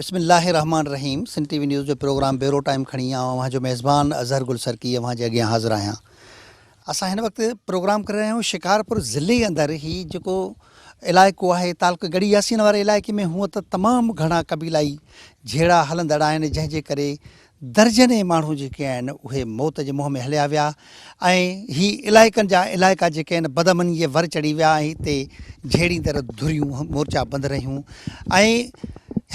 बिस्मिल्लाहिर्रहमानिर्रहीम। Sindh TV news जो programme bureau time खणी वहाँ जो मेज़बान अज़हर गुल सरकी वहाँ जे अॻियां हाज़िर आहियां। असां हिन वक़्तु प्रोग्राम करे रहिया आहियूं शिकारपुर ज़िले अंदरि ही जेको इलाइक़ो आहे तालुक गढ़ी यासीन वारे इलाइक़े में। हूअं त तमामु घणा क़बीलाई झेड़ा हलंदड़ आहिनि, जंहिंजे करे दर्जने माण्हू जेके आहिनि उहे मौत जे मुंहं में हलिया विया ऐं ही इलाइक़नि जा इलाइक़ा जेके आहिनि बदअमनीअ वर चढ़ी विया। हिते झेड़ी तरह धुरियूं मोर्चा बंदि रहियूं ऐं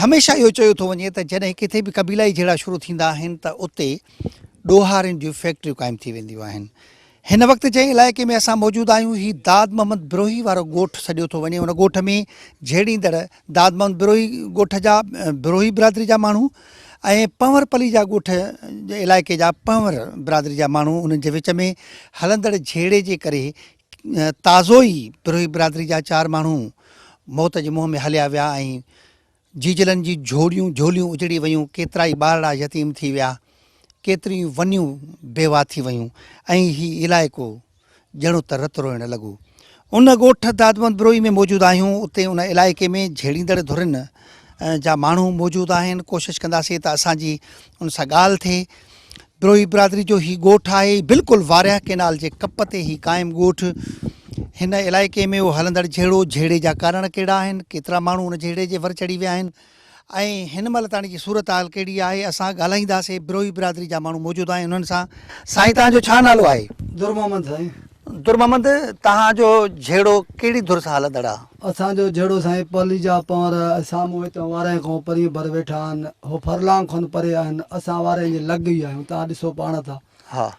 हमेशह इहो चयो थो वञे त जॾहिं किथे बि क़बीलाई झेड़ा शुरू थींदा आहिनि त उते ॾोहारियुनि जूं फैक्ट्रियूं क़ाइमु थी वेंदियूं आहिनि। हिन वक़्तु जंहिं इलाइक़े में असां मौजूदु आहियूं ही दाद मोहम्मद बिरोही वारो ॻोठु सॼो थो वञे। उन ॻोठ में झेड़ींदड़ दाद मोहम्मद बिरोही ॻोठ जा बिरोही बिरादरी जा माण्हू ऐं पंवरपली जा ॻोठ जे इलाइक़े जा पंवर बिरादरी जा माण्हू, उन्हनि जे विच में हलंदड़ झेड़े जे करे ताज़ो ई बिरोही बिरादरी जा 4 माण्हू मौत जे मुंहं में हलिया विया ऐं जीजलनि जी झोलियूं उजड़ी वियूं। केतिरा ई ॿारड़ा यतीम थी विया, केतिरियूं वनियूं बेवा थी वियूं ऐं हीउ इलाइक़ो ॼणो त रत रोइण लॻो। उन ॻोठ दाद मोहम्मद बिरोही में मौजूदु आहियूं। उते उन इलाइक़े में झेड़ींदड़ धुरिन जा माण्हू मौजूदु आहिनि। कोशिशि कंदासीं त असांजी उन सां ॻाल्हि थिए। बिरोही बिरादरी जो ही ॻोठु आहे, बिल्कुलु वारिया केनाल जे कप ते ही क़ाइमु ॻोठु। हिन इलाइक़े में उहो हलंदड़ झेड़ो, झेड़े जा कारण कहिड़ा आहिनि, केतिरा माण्हू उन झेड़े जे वर चढ़ी विया आहिनि ऐं हिन महिल ताणी जी सूरत हाल कहिड़ी आहे, असां ॻाल्हाईंदासीं। बिरोही बिरादरी जा माण्हू मौजूदु आहिनि उन्हनि सां। साईं, तव्हांजो छा नालो आहे? दुर मोहम्मद साईं। दुर मोहम्मद, तव्हांजो झेड़ो कहिड़ी धुर सां हलंदड़ आहे? असांजो झेड़ो साईं पली जा पंवर साम्हूं हितां वारे खां परी भर वेठा आहिनि, हो फरलांग खनि परे आहिनि। असां वारे जे लॻ ई आहियूं, तव्हां ॾिसो पाण था। हा,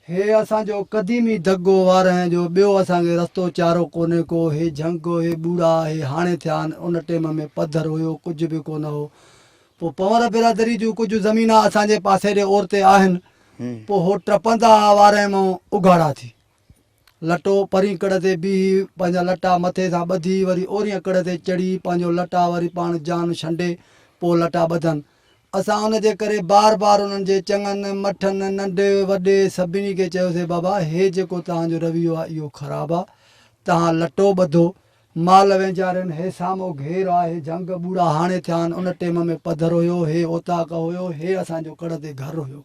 हे असांजो क़दीमी दगो वारे जो, ॿियो असांखे रस्तो चारो कोन्हे को। हे झंग, हे बूढ़ा, हे हाणे थिया आहिनि। उन टाइम में पधर हुयो, कुझु बि कोन हो। पोइ पंवर बिरादरी जूं कुझु ज़मीना असांजे पासे जे ओर ते आहिनि। पोइ हो टपंदा वारे मां उघाड़ा थी, लटो परी कड़ ते बीही पंहिंजा लटा मथे सां ॿधी, वरी ओरीअ कड़ ते चढ़ी पंहिंजो लटा वरी पाण जान छंडे पोइ लटा ॿधनि। असां उन जे करे बार बार उन्हनि जे चङनि मठनि नंढे वॾे सभिनी खे चयोसीं, बाबा हे जेको तव्हांजो रवैयो आहे इहो ख़राबु आहे, तव्हां लटो ॿधो, माल वेचारनि। हे साम्हूं घेर आहे, हे झंग बूढ़ा हाणे थिया आहिनि। उन टाइम में पधर हुयो, हे ओताक हुयो, हे असांजो कड़ ते घर हुयो।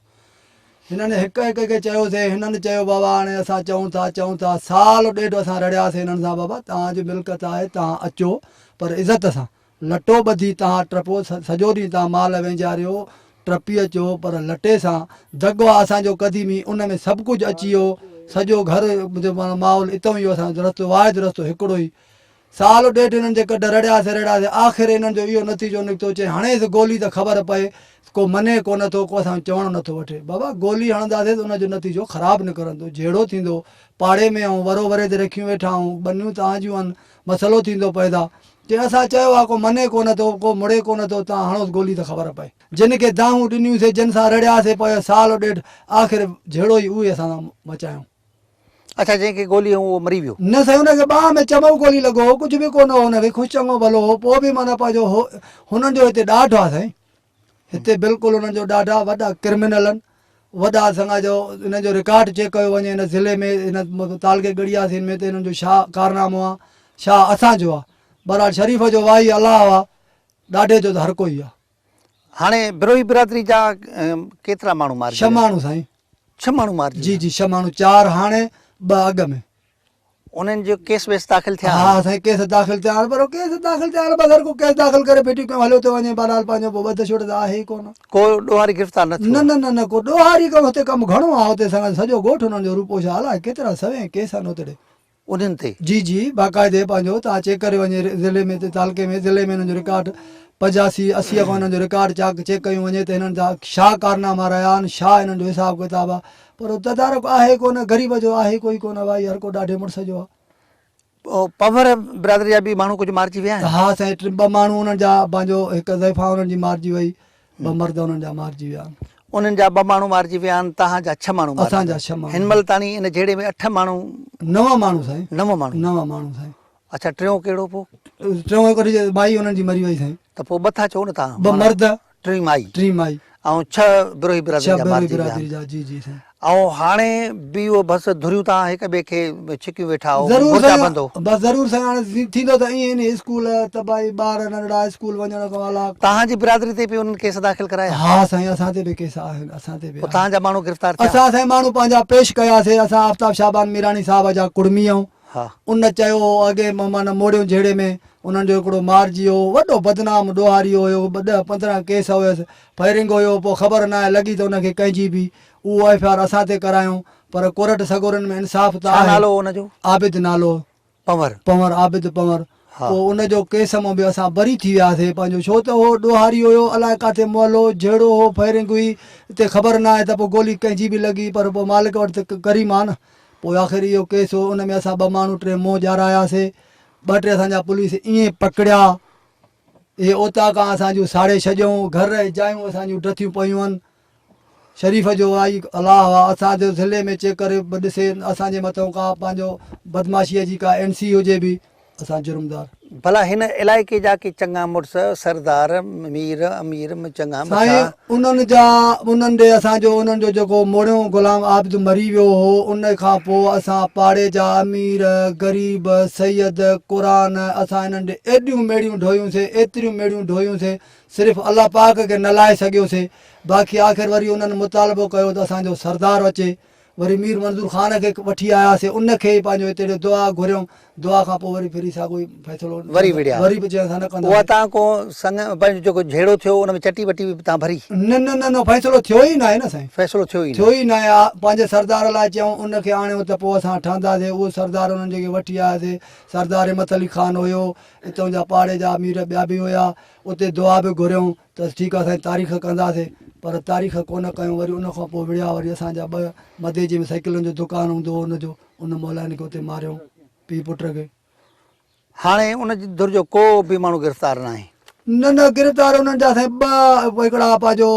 हिननि हिकु हिकु खे चयोसीं। हिननि चयो, बाबा हाणे असां चऊं था। साल ॾेढ असां रड़ियासीं हिननि सां, बाबा तव्हांजी मिल्कत आहे, तव्हां अचो पर इज़त सां, लटो ॿधी तव्हां टपो, सॼो ॾींहुं तव्हां माल वेचारियो, टपी अचो, पर लटे सां। दगो आहे असांजो क़दीमी, उन में सभु कुझु अची वियो, सॼो घर जो माहौल हितां ई असांजो रस्तो, वाहिद रस्तो हिकिड़ो ई। साल ॾेढ हिननि जे कॾ रड़ियासीं। आख़िर हिननि जो इहो नतीजो निकितो, चए हाणे गोली त ख़बर पए, को मने कोन थो, को असां चवणु नथो वठे। बाबा गोली हणंदासीं त उनजो नतीजो ख़राबु निकिरंदो, झेड़ो थींदो, पाड़े में ऐं वरो वरे ते रखियूं वेठा ऐं बनियूं तव्हांजियूं आहिनि, मसइलो थींदो पैदा। चए असां चयो आहे, को मने कोन थो, को मुड़े कोन थो, तव्हां हणोसि गोली त ख़बर पए। जिन खे दाहूं ॾिनियूंसीं, जिन सां रड़ियासीं पियो साल ॾेढ, आख़िर झेड़ो ई उहे असां मचायूं। अच्छा, जंहिंखे गोली उहो मरी वियो? न साईं, हुनखे ॿाह में चमक गोली लॻो, कुझु बि कोन हो, हुनखे ख़ुशि चङो भलो हो। पोइ बि माना पंहिंजो हो, हुननि जो हिते ॾाढो आहे साईं, हिते बिल्कुलु हुननि जो ॾाढा वॾा क्रिमिनल आहिनि, वॾा असांजो हिन जो रिकॉर्ड चेक कयो वञे हिन ज़िले में, हिन तालके गढ़ियासीन में, त हिननि जो छा कारनामो आहे, छा असांजो आहे। बहरहाल शरीफ़ जो वाही अलाह आहे, ॾाढे जो त हर कोई आहे। हाणे बिरोही बिरादरी जा केतिरा माण्हू मार? 6 माण्हू साईं। 6 माण्हू मार? जी जी, 6 माण्हू, 4 हाणे, 2 अॻ में। उन्हनि जो केस वेस दाख़िल थिया? हा साईं, केस दाख़िल थिया आहिनि, पर केस दाख़िल थिया आहिनि, बसि हर को केस दाख़िल करे बेटी कयूं हलियो थो वञे। बहरहाल पंहिंजो पोइ ॿध छुड़ त आहे ई कोन, को ॾोहारी गिरफ़्तार न थियो? न को ॾोहारी कमु हुते कमु घणो आहे। हुते सॼो ॻोठु हुननि जो रूपो छा अलाए केतिरा सवें केस आहिनि हुते उन्हनि ते। जी जी, बाक़ाइदे पंहिंजो तव्हां चेक करे वञे ज़िले में, तालके में, ज़िले में हिननि जो रिकॉर्ड 85-80 खां हिननि जो रिकॉर्ड चेक कयूं वञे त हिननि जा छा कारनामा रहिया आहिनि, छा हिननि जो हिसाबु किताबु आहे। पर तदारक आहे कोन, ग़रीब जो आहे कोई कोन, भाई हर को ॾाढे मुड़ुस जो आहे। पंवर बिरादरी जा बि माण्हू कुझु मारिजी विया आहिनि? हा साईं, 2 माण्हू उन्हनि जा, पंहिंजो हिकु ज़ैफ़ा उन्हनि जी मारिजी वई, 2 मर्द उन्हनि जा मारिजी विया आहिनि। उन्हनि जा 2 माण्हू मारिजी विया आहिनि, तव्हांजा 6 माण्हू? असांजा 6 माण्हू। हिन महिल ताणी इन झेड़े में 8 माण्हू? 9 माण्हू साईं। 9 माण्हू? 9 माण्हू साईं। अच्छा, टियों कहिड़ो? पोइ टियों हिकिड़ी माई हुननि जी मरी वई साईं। त पोइ 2 था चओ न तव्हां? 2 मर्द, 3 माई। 3 माई। ऐं 6 बिरोही बिरादरी जा बिरोही मारिजी विया बिरादरी आहिनि। जा जी जी साईं। ऐं हाणे बि उहो बसि धुरियूं तव्हां हिक ॿिए खे छिकियूं वेठा हो, ज़रूर मोर्चा साईं, बंदि हो। बसि ज़रूर साईं। हाणे थींदो त ईअं नी स्कूल त भाई ॿार नंढड़ा स्कूल वञण खां अला। तव्हांजी बिरादरी ते बि उन्हनि केस दाख़िल कराया? हा साईं, असां ते बि केस आहिनि, असां ते बि पोइ आहिनि। तव्हांजा माण्हू गिरफ़्तार थिया? असां साईं माण्हू पंहिंजा पेश कयासीं। असां आफ्ताब शाबान मीरानी साहब जा कुड़मी आहियूं। हा। उन चयो अॻे माना मोड़ियूं झेड़े में उन्हनि जो हिकिड़ो मारिजी वियो, वॾो बदनाम ॾोहारी हुयो, 10-15 केस हुयसि, फायरिंग हुयो। पोइ ख़बर न आहे लॻी त उनखे कंहिंजी बि। उहो एफ आई आर असां ते करायूं, पर कोर्ट सगोरनि में इंसाफ़ त छा आहे। नालो हुनजो? आबिद नालो, पंवर। पंवर, आबिद पंवर। हा। पोइ उनजो केस मां बि असां बरी थी वियासीं पंहिंजो, छो त उहो ॾोहारी हुयो, अलाए किथे मोहलो जहिड़ो हो, फायरिंग हुई, हिते ख़बर न आहे त पोइ गोली कंहिंजी बि लॻी, पर पोइ मालिक वटि त करीम आहे न। पोइ आख़िर इहो केस हो, उन में असां 2 माण्हू 3 मोह ॼारायासीं। 2-3 असांजा पुलिस ईअं पकड़िया, इहे उतां खां असांजूं साड़े छॾियूं, घर जायूं असांजूं डथियूं पयूं आहिनि। शरीफ़ जो आई अलाह आहे, असांजो ज़िले में चेक करे ॾिसे असांजे मथां का पंहिंजो बदमाशीअ जी का NC हुजे बि, असां जुर्मदार। भला हिन इलाइक़े जा के चङा मुड़ुस सरदार मीर अमीर में चङा साईं उन्हनि जा उन्हनि ॾे असांजो उन्हनि जो जेको मोड़ियो गुलाम आबिद मरी वियो हो, उन खां पोइ असां पाड़े जा अमीर ग़रीब सैयद क़ुरान असां हिननि ॾे एॾियूं मेड़ियूं ढोयूंसीं, एतिरियूं मेड़ियूं ढोयूंसीं, सिर्फ़ु अलाह पाक खे न लाहे सघियोसीं। बाक़ी आख़िर वरी उन्हनि मुतालबो कयो त असांजो सरदार अचे। वरी मीर मंज़ूर ख़ान खे वठी आयासीं, उनखे पंहिंजो हिते दुआ घुरियऊं। दुआ खां पोइ वरी फिरी साॻियो ई फ़ैसिलो वरी विड़िया। वरी बि चयो असां न कंदा। उहा तव्हां को संग पंहिंजो जेको झेड़ो थियो उन में चटी वटी बि तव्हां भरी? न न न न, फ़ैसिलो थियो ई न आहे न साईं, फ़ैसिलो थियो ई न? थियो ई न आहे। पंहिंजे सरदार लाइ चयूं, उनखे आणियो त पोइ असां ठहंदासीं। उहो सरदार उन्हनि जेके वठी आयासीं, सरदार हिम्मत अली ख़ान हुयो, हितां जा पाड़े जा अमीर ॿिया बि हुया, उते दुआ बि घुरियऊं त ठीकु आहे साईं तारीख़ कंदासीं, पर तारीख़ कोन कयूं। वरी उन खां पोइ विड़िया। वरी असांजा 2 मदे जी में साइकिलुनि जो दुकानु हूंदो हो, उनजो उन मौलानी खे उते मारियऊं, पीउ पुट खे। हाणे उन जी धुर जो को बि माण्हू गिरफ़्तार न आहे? न न, गिरफ़्तार उन्हनि जा साईं 2 हिकिड़ा पंहिंजो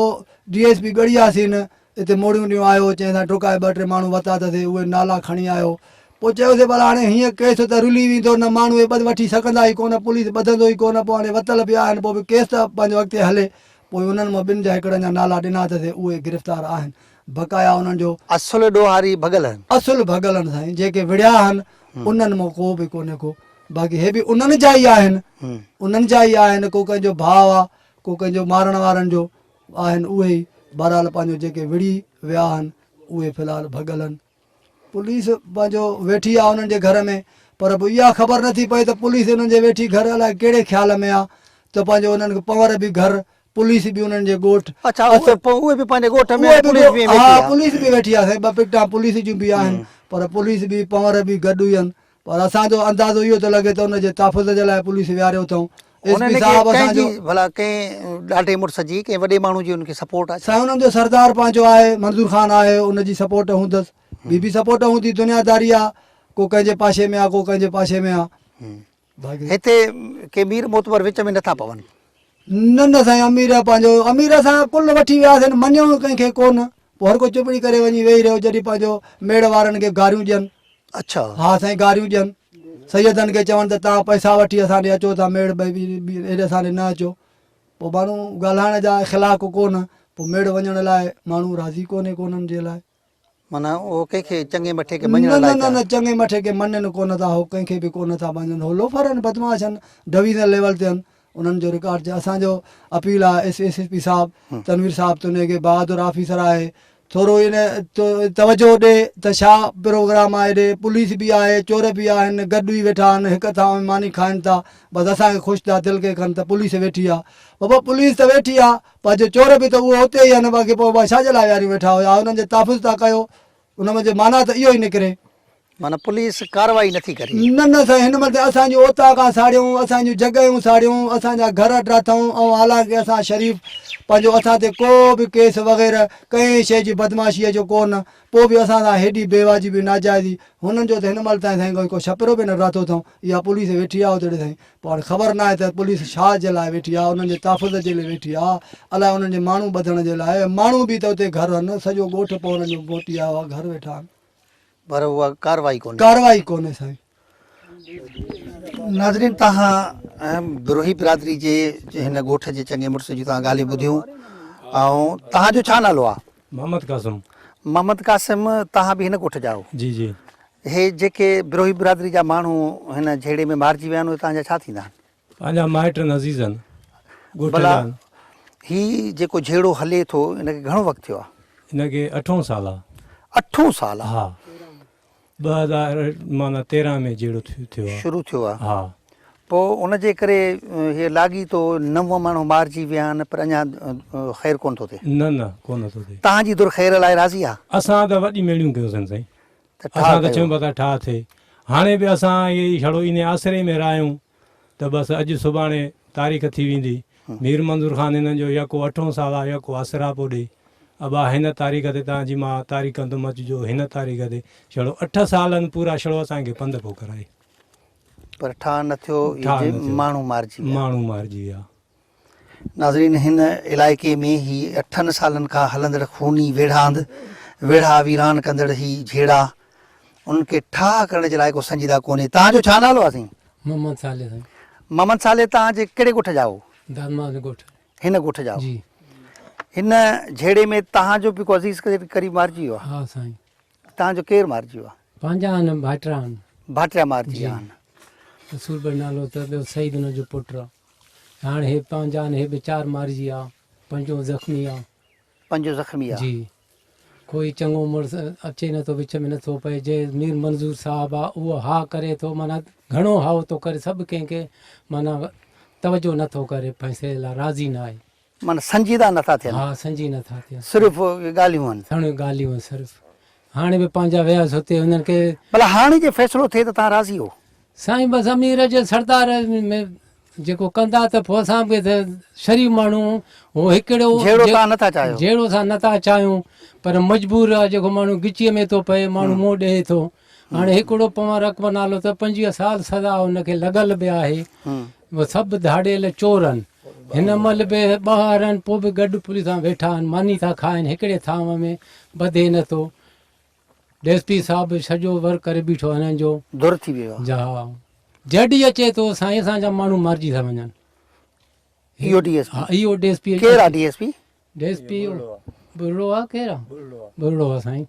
DSP गड़ियासीं न, हिते मोड़ियूं ॾियूं आयो, चई असां टुकाए 2-3 माण्हू वता अथसि, उहे नाला खणी आयो। पोइ चयोसीं भला हाणे हीअं केस त रुली वेंदो, न माण्हू इहे वठी सघंदा ई कोन, पुलिस ॿधंदो ई कोन, पोइ हाणे वतल पिया आहिनि, पोइ बि केस त पंहिंजो अॻिते हले। पोइ उन्हनि मां 2 जा हिकिड़नि जा नाला ॾिना अथसि, उहे गिरफ़्तार आहिनि। बक़ाया उन्हनि जो असुल ॾोहारी भॻल आहिनि? असुल भॻल आहिनि साईं, जेके विड़िया आहिनि उन्हनि मां को बि कोन्हे को। बाक़ी हे बि उन्हनि जा ई आहिनि, उन्हनि जा ई आहिनि। को कंहिंजो भाउ आहे, को कंहिंजो मारण वारनि जो आहिनि, उहे ई बहरहाल पंहिंजो जेके विड़ी विया आहिनि उहे फ़िलहालु भॻल आहिनि। पुलिस पंहिंजो वेठी आहे उन्हनि जे घर में, पर पोइ इहा ख़बर नथी पए त पुलिस उन्हनि जे वेठी घर अलाए कहिड़े ख़्याल में आहे त पंहिंजो उन्हनि खे पंवर बि घर, पुलिस बि उन्हनि जे ॻोठ। अच्छा, उहे बि पंहिंजे ॻोठ में? हा, पुलिस पुलिस बि वेठी आहे साईं, 2 पिकटा पुलिस जूं बि आहिनि, पर पुलिस बि पंवर बि गॾु ई आहिनि। पर असांजो अंदाज़ो इहो थो लॻे त उनजे तहफ़ुज़ जे लाइ पुलिस विहारियो अथऊं। SP साहब असांजो भला कंहिं ॾाढे मुड़ुस जी, कंहिं वॾे माण्हू जी उनखे सपोर्ट आहे? साईं उन्हनि जो सरदार पंहिंजो आहे, मंज़ूर ख़ान आहे, उनजी सपोर्ट हूंदसि, ॿी बि सपोर्ट हूंदी। दुनियादारी आहे, को कंहिंजे पासे में आहे, को कंहिंजे पासे में आहे। हिते के मीर मोतबर विच में नथा पवनि? न न साईं, अमीर पंहिंजो अमीर असां कुल वठी वियासीं, मञूं कंहिंखे कोन। पोइ हर को चुपड़ी करे वञी वेही रहियो, जॾहिं पंहिंजो मेड़ वारनि खे गारियूं ॾियनि। अच्छा। हा साईं, गारियूं ॾियनि, सैयदनि खे चवनि त तव्हां पैसा वठी असां ॾे अचो था, मेड़ भई हेॾे असां ॾे न अचो। पोइ माण्हू ॻाल्हाइण जा इख़लाक़ कोन, पोइ मेड़ वञण लाइ माण्हू राज़ी कोन्हे कोन्हनि जे लाइ। माना उहो कंहिंखे चङे मथे खे न मञण न लाइ? न न, चङे मथे खे मञनि कोन था, हो कंहिंखे बि कोन था मञनि। हो लोफर आहिनि, बदमाश आहिनि, डिवीज़न लेवल ते आहिनि, उन्हनि जो रिकॉर्ड। असांजो अपील आहे SSP साहब तनवीर साहब त उनखे बहादुर ऑफिसर आहे, थोरो इन तवजो ॾे त छा प्रोग्राम आहे। हेॾे पुलिस बि आहे, चोर बि आहिनि, गॾु ई वेठा आहिनि, हिक थां में मानी खाइनि था, बसि असांखे ख़ुशि था दिलि खे कनि त पुलिस वेठी आहे। बाबा पुलिस त वेठी आहे, पंहिंजो चोर बि त उहो हुते ई आहिनि, बाक़ी पोइ छाजे लाइ विहारियूं वेठा हुया? उन्हनि जे तहफ़ुज़ था कयो, उन में जो माना त इहो ई निकिरे। माना पुलिस कार्रवाई नथी करे? न न साईं, हिन महिल असांजूं ओता खां साड़ियूं, असांजूं जॻहियूं साड़ियूं, असांजा घर ठाहियूं, ऐं हालांकि असां शरीफ़ पंहिंजो असां ते को बि केस वग़ैरह कंहिं शइ जी बदमाशीअ जो कोन, पोइ बि असां सां हेॾी बेवाजिबी नाजाइज़ी हुननि जो त हिन महिल ताईं साईं को छपिरो बि न रातो अथऊं। इहा पुलिस वेठी आहे उते साईं, पोइ हाणे ख़बर न आहे त पुलिस छा जे लाइ वेठी आहे, उन्हनि जे तहफ़ुज़ जे लाइ वेठी आहे, अलाए उन्हनि जे माण्हू ॿधण जे लाइ। माण्हू बि त उते घर आहिनि, सॼो ॻोठ पोइ उन्हनि जो घोटी आयो आहे, घर वेठा आहिनि, पर उहा कार्रवाई कोन्हे साईं। नाज़रीन, तव्हां बिरोही बिरादरी जे हिन ॻोठ जे चङे मुड़ुस जी तव्हां ॻाल्हियूं ॿुधियूं, ऐं तव्हांजो छा नालो आहे? मोहम्मद कासिम। मोहम्मद कासिम, तव्हां बि हिन ॻोठ जा आहियो? जी जी। हे जेके बिरोही बिरादरी जा माण्हू हिन झेड़े में मारिजी विया आहिनि उहे तव्हांजा छा थींदा आहिनि? पंहिंजा माइट अज़ीज़ आहिनि, ॻोठ जा भला आहिनि। ही जेको झेड़ो हले थो हिनखे घणो वक़्तु थियो आहे? हिनखे 8 साल आहे। 8 साल आहे? हा, 2013 में जहिड़ो थियो आहे, शुरू थियो आहे। हा। पोइ उनजे करे हे लाॻी थो 9 माण्हू मारिजी विया आहिनि पर अञा ख़ैरु कोन थो थिए। न कोन थो थिए। तव्हांजी दुर ख़ैर लाइ राज़ी आहे? असां त वॾी मेड़ियूं कयोसीं साईं, त असां त चऊं पिया ठाह थिए। हाणे बि असां इहे छड़ो इन आसिरे में रहियूं त बसि अॼु सुभाणे तारीख़ थी वेंदी। मीर मंज़ूर ख़ान हिननि जो यको 8 साल आहे, यको आसरा पोइ ॾे। अबा हिन तारीख़ ते तव्हांजी मां तारीख़ कंदुमि अचिजो हिन तारीख़ ते। छड़ो 8 सालनि पूरा छड़ो असांखे पंधु पोइ कराए, पर ठाह न थियो, माण्हू मारिजी विया। नाज़रीन, हिन इलाइक़े में ही 8 सालनि खां हलंदड़ खूनी वेढ़ा वीरान कंदड़ ही झेड़ा, उनखे ठाह करण जे लाइ को संजीदा कोन्हे। तव्हांजो छा नालो आहे साईं? मोहम्मद साले साईं। मोहम्मद साले, तव्हांजे कहिड़े ॻोठ जा हो? दादमाद ॻोठ। हिन ॻोठ जा जी। हिन झेड़े में तव्हांजो बि को अज़ीज़ करीब मारिजी वियो आहे? हा साईं। तव्हांजो केरु मारिजी वियो आहे? पंहिंजा आहिनि भाइटिया आहिनि। भाटिया मारिजी विया आहिनि। रसूल भाई नालो त ॿियो सईद हुन जो पुटु आहे। हाणे हे पंहिंजा आहिनि, हे बि 4 मारिजी विया, 5 ज़ख़्मी आहे। 5 ज़ख़्मी आहे। जी। कोई चङो मुड़ुसु अचे नथो, विच में नथो पए। जे मीर मंज़ूर साहबु आहे उहो हा करे थो, माना घणो हाउ थो करे, सभु कंहिंखे माना तवजो नथो करे, फ़ैसिले लाइ राज़ी न आहे। माना संजीदा नथा थियनि? हा, संजी नथा थियनि, सिर्फ़ु ॻाल्हियूं आहिनि। ॻाल्हियूं सिर्फ़ु। हाणे बि पंहिंजा वियासीं हुते, हुननि खे भला हाणे जे फ़ैसिलो थिए त तव्हां राज़ी हो? साईं बसि अमीर जे सरदार में जेको कंदा त पोइ असां बि त शरीफ़ माण्हू, उहो हिकिड़ो झेड़ो तव्हां नथा चाहियो? जहिड़ो असां नथा चाहियूं, पर मजबूर आहे। जेको माण्हू गिचीअ में थो पए, माण्हू मुंहुं ॾिए थो। हाणे हिकिड़ो पवार अकबर नालो त 25 साल सज़ा हुनखे लॻल बि आहे। उहे सभु धाड़ियल चोर आहिनि। हिन महिल बि 2 आहिनि, पोइ बि गॾु पुलिस सां वेठा आहिनि, मानी था खाइनि हिकिड़े थांव में, ॿधे नथो। DSP साहिबु सॼो वर्क करे बीठो आहे हिननि जो। दुर थी वियो आहे। जा जॾहिं अचे थो साईं असांजा माण्हू मारिजी था वञनि। इहो DSP? हा, इहो DSP। केरु आहे DSP? DSP बुर्रो आहे। केरु आहे? बुर्रो आहे साईं।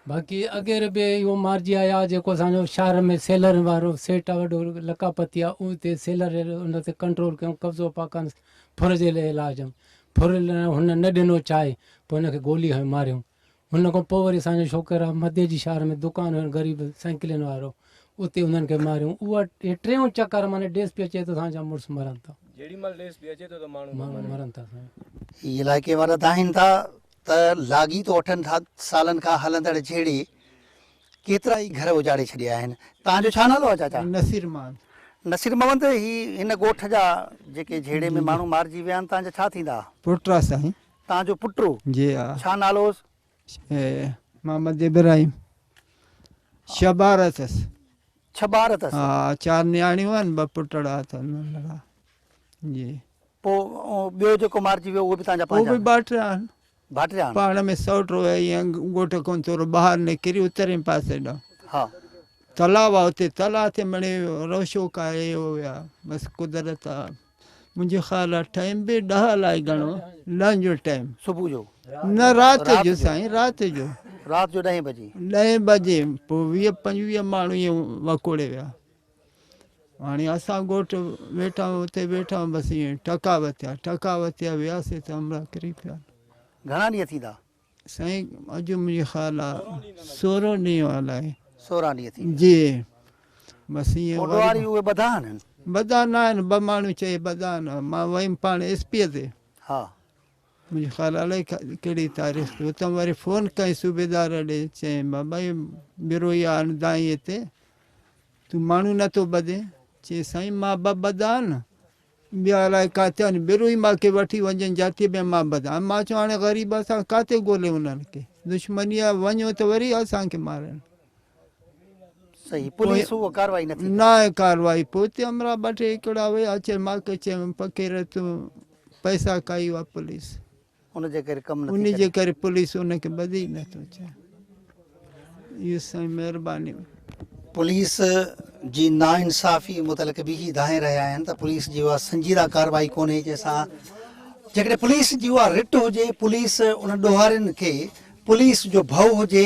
बाक़ी अगेर बि इहो मारिजी आया जेको असांजो शहर में सेलर वारो सेठ आहे वॾो लकापती आहे, उहो हिते सेलर उन ते कंट्रोल कयूं, कब्ज़ो पा कनि फुर जे लाइ इलाज। फुर हुन न ॾिनो चाहे, पोइ हुनखे गोली हणी मारियूं। हुन खां पोइ वरी असांजो छोकिरा मध्य जी शहर में दुकान हुयो ग़रीब साइकिलनि वारो, उते उन्हनि खे मारियूं। उहा 3 चकर माना DSP अचे थो असांजा मुड़ुसु मरनि था। माण्हू मरनि था। इलाइक़े वारा ॿुधाइनि था त लाॻी तो 8 सालनि खां हलंदड़ झेड़े केतिरा ई घर उजाड़े छॾिया आहिनि। तव्हांजो छा नालो आहे चाचा? नसीर मान। नसीर मोहम्मद, ही हिन ॻोठ जा जेके झेड़े में माण्हू मारिजी विया आहिनि, तव्हांजा छा थींदा? पुटरा साईं। तव्हांजो पुटु? जी हा। छा नालो हुअसि? मोहम्मद इब्राहिम। 6 ॿार अथसि। 6 ॿार अथसि? हा, 4 न्याणियूं आहिनि, 2 पुटड़ा अथनि। जी। पोइ ॿियो जेको मारिजी वियो उहो बि तव्हांजा उहो पंहिंजा? बि भाटिया आहिनि। भाटिया आहिनि? पाण में सौटो आहे, ईअं ॻोठ खां थोरो ॿाहिरि निकिरी उतरे पासे ॾांहुं हा तलाव आहे, उते तलाउ ते मिड़े रोशो काए विया। बसि कुदरत आहे। मुंहिंजो ख़्यालु आहे टाइम बि 10 अलाए घणो, लंच जो टाइम। सुबुह जो? न, राति जो साईं, राति जो। राति जो 10 बजे? 10 बजे। पोइ 20-25 माण्हू ईअं वकोड़े विया। हाणे असां ॻोठ वेठा उते वेठा, बसि ईअं टका वथिया वियासीं त हमला किरी पिया। घणा ॾींहं थींदा साईं? अॼु मुंहिंजो ख़्यालु आहे 16 ॾींहं अलाए। 16 ॾींहं थी? जी। बसि ईअं वारी उहे ॿधा आहिनि? ॿधा न आहिनि, 2 माण्हू चई ॿधा न। मां वयुमि पाण SP ते। हा। मुंहिंजो ख़्यालु अलाए कहिड़ी तारीख़ ते। उतां वरी फ़ोन कई सूबेदार ॾे, चयईं बाबा बिरोही आहे दाई हिते, तूं माण्हू नथो ॿधे? चई साईं मां ॿधा न, ॿिया अलाए किथे आहिनि, बिरोही मूंखे वठी वञनि जाती में मां ॿधां। मां चयो हाणे ग़रीब असां किथे ॻोल्हे उन्हनि खे, दुश्मनी आहे, वञो त वरी असांखे मारनि। सही पुलिस उहो कार्रवाई न थी ना कार्रवाई पोते हमरा बटे हिकिड़ा हुया अचे मां के चे पकेरे तू पैसा कई हुआ पुलिस उन जे करे कम न उन थी जे करे पुलिस उनखे ॿधी नथो चे इहो साईं महिरबानी पुलिस जी नाइंसाफ़ी मुतलिक़ बि ही धाए रहिया आहिनि त पुलिस जी उहा संजीदा कार्रवाई कोन्हे जंहिंसां जेकॾहिं पुलिस जी उहा रिट हुजे पुलिस उन ॾोहारियुनि खे पुलिस जो भउ हुजे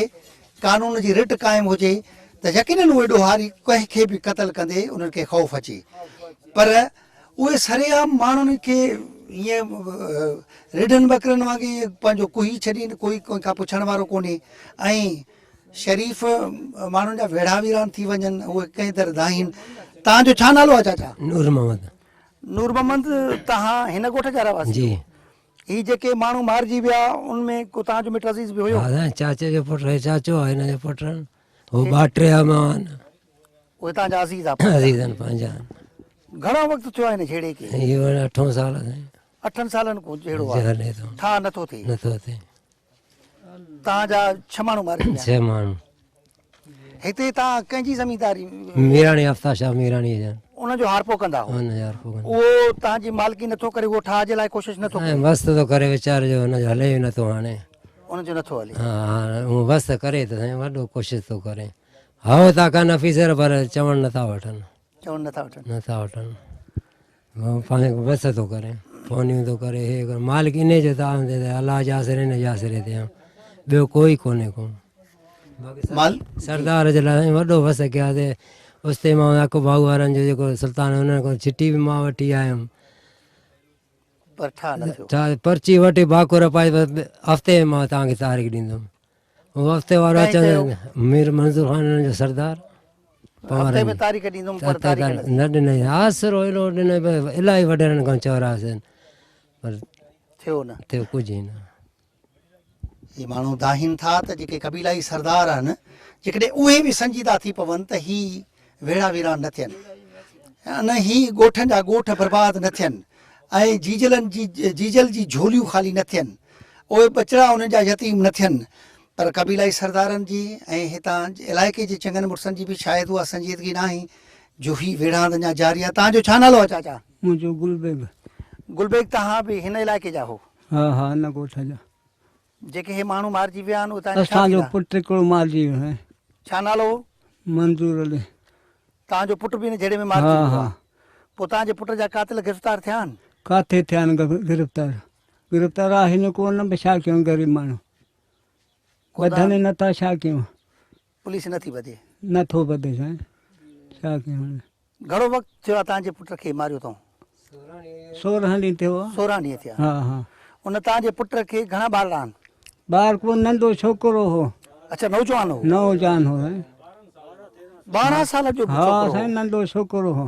कानून जी रिट क़ाइमु हुजे त यकीनन उहे ॾोहारी कंहिंखे बि क़तल कंदे उन्हनि खे ख़ौफ़ अचे पर उहे सरेआम माण्हुनि खे ईअं रिढनि बकरनि वांगुरु पंहिंजो कुही छॾीनि कोई कंहिंखां पुछण वारो कोन्हे ऐं शरीफ़ माण्हुनि जा वेढ़ा वीरान थी वञनि उहे कंहिं दर दाहिनि तव्हांजो छा नालो आहे चाचा नूर मोहम्मद नूर मोहम्मद तव्हां हिन ॻोठ जा रहवासी जी ही जेके माण्हू मारिजी विया उनमें को तव्हांजो मिट अज़ीज़ बि हुयो हा चाचे जो पुट आहे चाचो आहे हिन जो पुट हो ॿ टे मां उहे तव्हांजा अज़ीज़ आहे अज़ीज़नि पंहिंजा घणो वक़्तु थियो आहे हिन झेड़े खे इहो 8 साल साईं 8 सालनि खां झेड़ो आहे हले थो ठा नथो थिए नथो थिए तव्हांजा 6 माण्हू मारिजी विया 6 माण्हू हिते तव्हां कंहिंजी ज़मीदारी मीराणी अफ्तार शाह मीराणी जन उनजो हारपो कंदा हो 1000 पोगन उहो तव्हांजी मालिकी नथो करे उहो ठा जे लाइ कोशिशि नथो करे मस्त थो करे वीचार जो हुनजो हले ई नथो हाणे उनजो नथो हले हा हूअ बस करे त साईं वॾो कोशिशि थो करे हव था कनि ऑफिसर पर चवणु नथा वठनि चवनि नथा वठनि नथा वठनि पंहिंजो बस थो करे फ़ोनियूं थो करे हे करे मालिक इन जो था अलाह जे आसिरे हिन जे आसिरे ते ॿियो कोई कोन्हे को माल सरदार जे लाइ वॾो बस कयासीं उस्ते मां अको भाऊ वारनि जो जेको सुल्तान हुननि खां चिटी बि मां वठी आयुमि पर ठा न थियो छा पर्ची वठी भाकुर पाई हफ़्ते में मां तव्हांखे तारीख़ ॾींदुमि उहो हफ़्ते वारो कंहिं चयो? अचनि मीर मंज़ूर ख़ान हुननि जो सरदार हफ़्ते में तारीख़ ॾींदुमि पर तारीख़ न थी। न ॾिनई आसरो एॾो ॾिनई इलाही वॾनि खां चवरासीं पर थियो न थियो कुझु ई न ही माण्हू दाहिनि था त जेके कबीलाई सरदार आहिनि जेकॾहिं उहे बि संजीदा थी पवनि त ही वेड़ा वीरान न थियनि न ही ॻोठनि जा ॻोठ बर्बादु न थियनि ऐं जीजल जी झोलियूं ख़ाली न थियनि उहे बचिड़ा उन्हनि जा यतीम न थियनि पर कबीलाई सरदारनि जी ऐं हितां इलाइक़े जे चङनि मुड़ुसनि जी बि शायदि उहा संजीदगी न आहे जो ही वेड़ा अञा जारी आहे तव्हांजो छा नालो आहे चाचा मुंहिंजो गुलबेग गुलबेग तव्हां बि हिन इलाइक़े जा हो हा हा हिन ॻोठ जा जेके हे माण्हू मारिजी विया आहिनि उहे तव्हांजा छा असांजो थींदा? पुटु हिकिड़ो मारिजी वियो आहे छा नालो हो? मंज़ूर अली तव्हांजो पुटु बि हिन जहिड़े में हा मारिजी वियो हा आहे पोइ तव्हांजे पुट जा कातिल गिरफ़्तार थिया आहिनि किथे थिया आहिनि गिरफ़्तार आहे हिन कोन बि छा कयूं ग़रीब माण्हू वधनि नथा छा कयूं पुलिस नथी वधे नथो वधे साईं छा कयूं हाणे घणो वक़्तु थियो आहे तव्हांजे पुट खे मारियो अथऊं 16 ॾींहं थियो आहे 16 ॾींहं थिया हा हा उन तव्हांजे पुट खे घणा ॿार आहिनि ॿार को नंढो छोकिरो हो अच्छा नौजवान हो नौजवान हो साईं 12 साल जो हा छोकिरो साईं हो। नंढो छोकिरो हो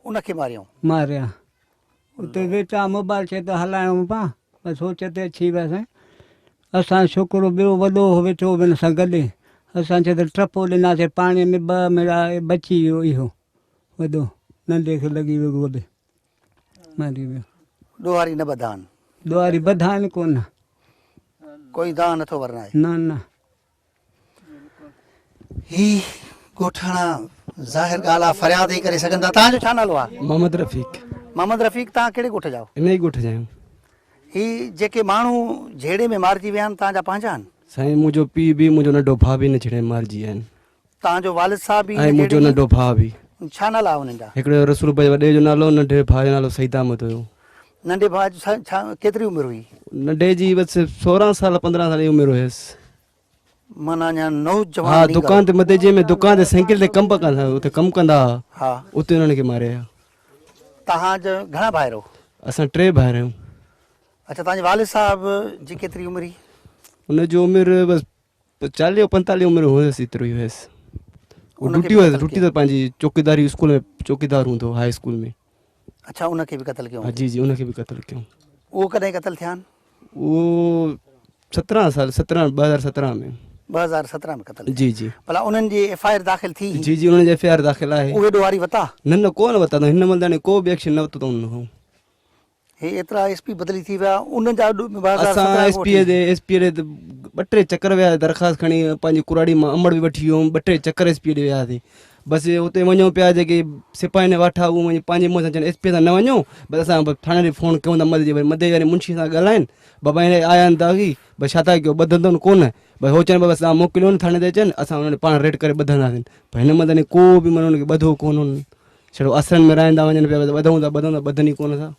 उनखे मारियऊं मारिया उते वेठा मोबाइल चए त हलायूं पिया बसि सोच ते अची विया साईं असां छोकिरो ॿियो वॾो हो वेठो हो हिन सां गॾु असां चए त टपो ॾिनासीं पाणीअ में 2 मेरा बची वियो इहो वॾो नंढे खे लॻी वियो गोॾे मारी वियो ॾोहारी न ॿधा आहिनि ॾुआरी ॿधा आहिनि कोन कोई दाह नथो वरनाए न न ही ॻोठाणा ज़ाहिर ॻाल्हि आहे फरियाद ई करे सघनि था तव्हांजो छा नालो आहे मोहम्मद रफ़ीक मोहम्मद रफ़ीक तव्हां कहिड़े ॻोठ जा इन ई ॻोठ जा आहियूं ही जेके माण्हू झेड़े में मारिजी विया आहिनि तव्हांजा पंहिंजा आहिनि साईं मुंहिंजो पीउ बि मुंहिंजो नंढो भाउ बि हिन छेड़े मारिजी विया आहिनि तव्हांजो वालिद साहब बि ऐं हिन मुंहिंजो झेड़े नंढो भाउ बि में- छा नाला आहे हुननि जा हिकिड़ो रसूल भाई वॾे जो नालो नंढे भाउ जो नालो सईद अहमद हुयो नंढे भाउ जो छा केतिरी उमिरि हुई नंढे जी बसि 16 साल 15 साल जी उमिरि हुयसि माना अञा नौजवान हा नींगर। दुकान ते मथे जे में दुकान ते साइकिल ते कमु कंदा उते कमु कंदा हुआ हा उते हुननि खे मारिया तव्हांजा घणा भाइर हो असां 3 भाइर आहियूं अच्छा तव्हांजे वालिद साहब जी केतिरी उमिरि हुई हुनजो उमिरि बसि 40 45 उमिरि हुयसि एतिरो ई हुयसि उनखे ड्यूटी बि हुयसि क़तल ड्यूटी त पंहिंजी चौकीदारी स्कूल में चौकीदार हूंदो हाई स्कूल में अच्छा उनखे बि क़तल कयूं हा जी जी उनखे बि क़तल कयूं उहो कॾहिं क़तल थिया आहिनि उहो 17 साल 2017 में 2017 में क़तल जी जी भला उन्हनि जी FIR दाख़िल थी जी जी उन्हनि जी FIR दाख़िल आहे उहे ॾोहारी वता न न कोन वरिता अथऊं हिन महिल ताणी को बि एक्शन न वरितो अथऊं हुन खां हे एतिरा SP बदिली थी विया उन्हनि जा असां एसपीअ ते ॿ टे चकर विया दरख़्वास्त खणी पंहिंजी कुराड़ी मां अमड़ बि वठी वियुमि 2-3 चकर एस पी ॾे वियासीं बसि हुते वञूं पिया जेके सिपाही वाठा उहो वञी पंहिंजे मुंहं सां चवनि एस पी सां न वञो बसि असां थाणे ॾे फ़ोन कयूं था मदद जे मदे वारे मुंशी सां ॻाल्हाइनि बाबा हिन आया आहिनि तव्हांखे बसि छा था कयो ॿधंदो कोन बसि हो चवनि बसि तव्हां मोकिलियो न थाणे ते अचनि असां हुननि पाण रेड करे ॿधंदासीं पर हिन मदद को बि माना हुनखे ॿधो कोन हुननि छड़ो असरनि में रहंदा वञनि पिया ॿधूं था ॿधनि ई कोन था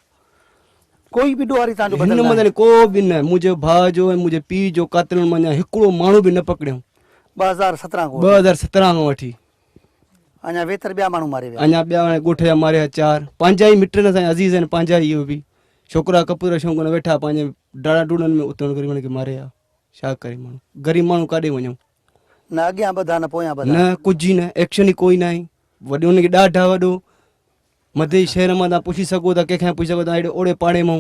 कोई बि ॾोहारी तव्हांजो हिन बदल न आहे? मदद को बि न मुंहिंजे भाउ जो ऐं मुंहिंजे पीउ जो कातिल मां हिकिड़ो माण्हू बि न पकड़ियऊं 2017 खां 2017 खां वठी अञा वेतर ॿिया माण्हू मारे विया अञा ॿिया ॻोठ जा मारिया 4 पंहिंजा ई मिटनि असांजा अज़ीज़ आहिनि पंहिंजा ई इहो बि छोकिरा कपूर शौक़ु वेठा पंहिंजे डाड़ा डूड़नि में उतण करे हुनखे मारे हा छा करे माण्हू ग़रीब माण्हू काॾे वञूं न अॻियां ॿधा न पोयां ॿधा न कुझु ई न एक्शन ई कोई न आहे वॾो हुनखे ॾाढा वॾो मध्य शहर मां तव्हां पुछी सघो था कंहिंखां पुछी सघो था हेॾे ओड़े पाड़े मां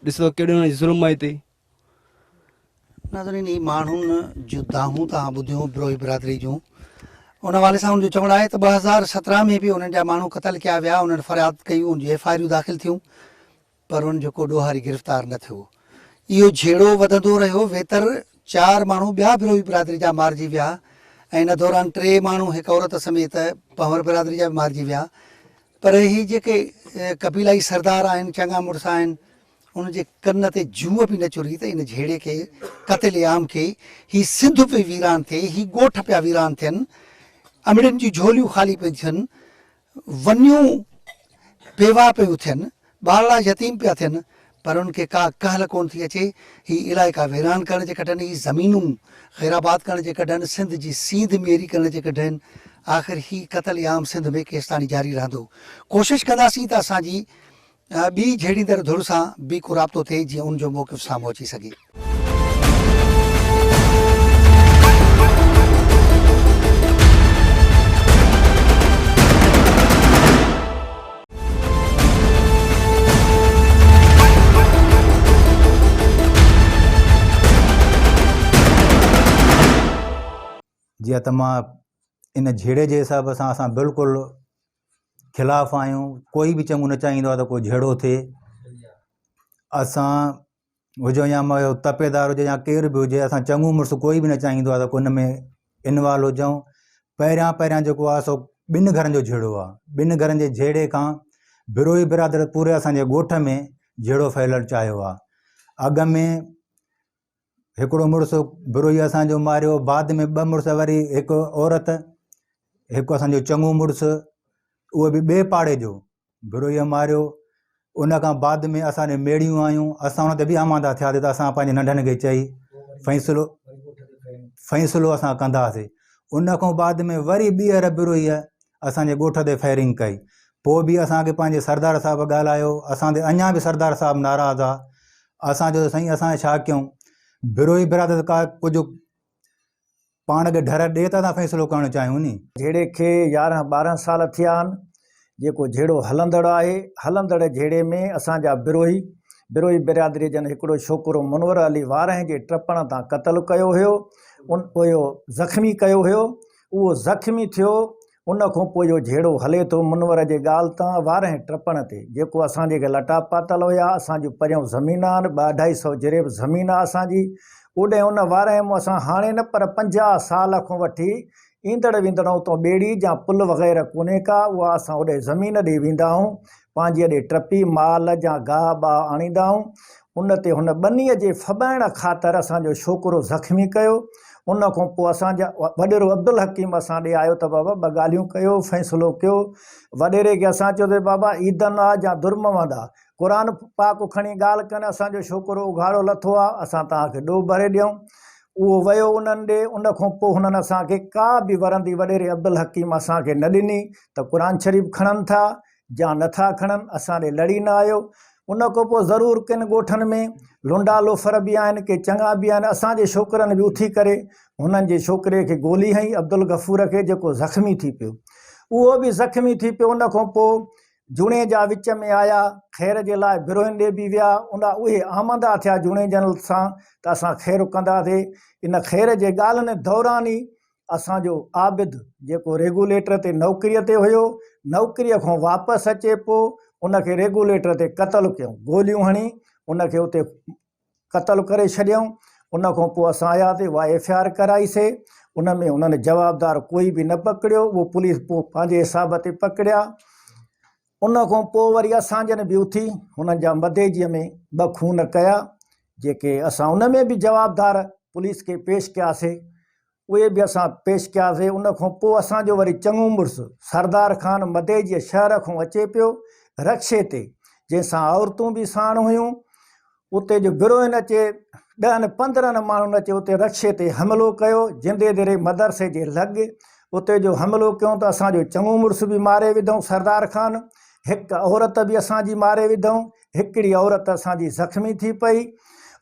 ॾिसो कहिड़ो हुनजी ज़ुल्म आहे हिते नाज़रीन ई माण्हुनि जूं दाहूं तव्हां ॿुधियूं बिरोही बिरादरी जूं उन वाले सां हुनजो चवणु आहे त 2017 में बि उन्हनि जा माण्हू क़तल कया विया उन्हनि फ़रियाद कई उनजी एफ.आई.आर. दाख़िल थियूं पर उनजो को ॾोहारी गिरफ़्तार न थियो इहो झेड़ो वधंदो रहियो वेतर 4 माण्हू ॿिया बिरोही बिरादरी जा मारिजी विया ऐं इन दौरान 3 माण्हू हिकु औरत समेत पंवर बिरादरी जा बि मारिजी विया पर ही जेके कबीलाई सरदार आहिनि चङा मुड़ुस आहिनि उनजे कन ते जूअ बि न चुरी त इन झेड़े खे क़तल आम खे ही सिंध पे वीरान थिए ही ॻोठ पिया वीरान थियनि अमड़ियुनि जी झोलियूं ख़ाली पियूं थियनि वनियूं बेवा पियूं थियनि ॿारड़ा यतीम पिया थियनि पर उनखे का कहल कोन थी अचे ही इलाइक़ा वीरान करण जे कढनि ही ज़मीनूं ख़ैराबाद करण जे कढनि सिंध जी सींध मेरी करण जे कढनि आख़िर ही क़तल आम सिंध में केसिताणी जारी रहंदो कोशिशि कंदासीं त असांजी ॿी झेड़ींदड़ धुर सां बि को राब्तो थिए जीअं उनजो मौक़िफ़ साम्हूं अची सघे जीअं त मां इन झेड़े जे हिसाब सां असां बिल्कुलु ख़िलाफ़ु आहियूं कोई बि चङो न चाहींदो आहे त कोई झेड़ो थिए असां हुजो या तपेदार हुजे या केरु बि हुजे असां चङो मुड़ुसु कोई बि न चाहींदो आहे त को उन में इनवॉल्व हुजूं पहिरियां जेको आहे सो 2 घरनि जो झेड़ो आहे 2 घरनि जे झेड़े खां बिरोही बिरादर पूरे असांजे ॻोठ में झेड़ो फैलणु चाहियो आहे अॻ में हिकिड़ो मुड़ुसु बिरोही असांजो मारियो बाद में 2 मुड़ुस वरी हिकु औरत हिकु असांजो चङो मुड़ुसु उहो बि ॿिए पाड़े जो बिरोहीअ मारियो उन खां बाद में असांजे मेड़ियूं आयूं असां हुन ते बि आमादा थियासीं त असां पंहिंजे नंढनि खे चई फ़ैसिलो असां कंदासीं उन खां बाद में वरी ॿीहर बिरोहीअ असांजे ॻोठ ते फायरिंग कई पोइ बि असांखे पंहिंजे सरदार साहिबु ॻाल्हायो असां ते अञा बि सरदार साहिबु नाराज़ आहे असां जो साईं असां छा कयूं बिरोही बिरादर का कुझु पाण खे डर ॾिए त असां फ़ैसिलो करणु चाहियूं नी झेड़े खे 11-12 साल थिया आहिनि जेको झेड़ो हलंदड़ आहे हलंदड़ झेड़े में असांजा बिरोही बिरादरी जन हिकिड़ो छोकिरो मुनवर अली वारह जे टपण तां क़तल कयो हुयो हुयो ज़ख़्मी कयो हुयो उहो ज़ख़्मी थियो उन खां पोइ इहो झेड़ो हले थो मुनवर जे ॻाल्हि तां वारह टपण ते जेको असांजे लटा पातल हुया असांजूं परियां ज़मीन आहिनि 200-250 जिरेब ज़मीन आहे असांजी ओॾे उन वारह में असां हाणे न पर 50 साल खां वठी ईंदड़ वेंदड़ उतां ॿेड़ी या पुल वग़ैरह कोन्हे का उहा असां होॾे ज़मीन ॾे वेंदा आहियूं पंहिंजे ॾे टपी माल या गाह बाह आणींदा आहियूं उन ते हुन ॿनीअ जे फॿाइण ख़ातिर असांजो छोकिरो ज़ख़्मी कयो उन खां पोइ असांजा वॾेरो अब्दुल हकीम असां ॾे आयो त बाबा 2 ॻाल्हियूं कयो फ़ैसिलो कयो वॾेरे खे असां चयो त बाबा ईदन आहे या दुर्मवंद आहे क़ुर पाक खणी ॻाल्हि कनि असांजो छोकिरो उघाड़ो लथो आहे असां तव्हांखे ॾोह भरे ॾियूं उहो वियो उन्हनि ॾे उन खां पोइ हुननि असांखे का बि वरंदी वॾेरे अब्दुल हकीम असांखे न ॾिनी त क़ुर शरीफ़ खणनि था या नथा खणनि असां ॾे लड़ी न आयो उन खां पोइ ज़रूरु किन ॻोठनि में लुंडा लोफर बि आहिनि के चङा बि आहिनि असांजे छोकिरनि बि उथी करे हुननि जे छोकिरे खे गोली हई अब्दुल गफ़ूर खे जेको ज़ख़्मी थी पियो उहो बि ज़ख़्मी थी पियो उन खां पोइ जूणे जा विच में आया ख़ैर जे लाइ बिरोहिनि ॾे बि विया उहे आमदा थिया जूणे जन सां त असां ख़ैरु कंदासीं इन ख़ैर जे ॻाल्हियुनि दौरान ई असांजो आबिद जेको रेगुलेटर ते नौकरीअ ते हुयो नौकरीअ खां वापसि अचे पोइ उनखे रेगुलेटर ते क़तलु कयूं गोलियूं हणी उनखे उते क़तलु करे छॾियऊं उन खां पोइ असां आयासीं, उहा FIR कराईसीं। उन में उन्हनि जवाबदार कोई बि न पकड़ियो, उहो पुलिस पोइ पंहिंजे हिसाब ते पकड़िया। उन खां पोइ वरी असांजनि बि उथी हुननि जा मदेजीअ में 2 खून कया, जेके असां उन में बि जवाबदार पुलिस खे पेश कयासीं, उहे बि असां पेश कयासीं। उन खां पोइ असांजो वरी चङो मुड़ुसु सरदार ख़ान मदेजीअ शहर खां अचे पियो रक्शे ते, जंहिंसां औरतूं बि साण हुयूं। उते जो बिरोइन अचे 10-15 माण्हुनि अचे उते रक्शे ते हमिलो कयो, जिंदे दिरे मदरसे जे लॻ उते जो हमिलो कयूं त असांजो चङो मुड़ुसु बि मारे विधऊं सरदार ख़ान। हिकु औरत बि असांजी मारे विधऊं, हिकिड़ी औरत असांजी ज़ख़्मी थी पई।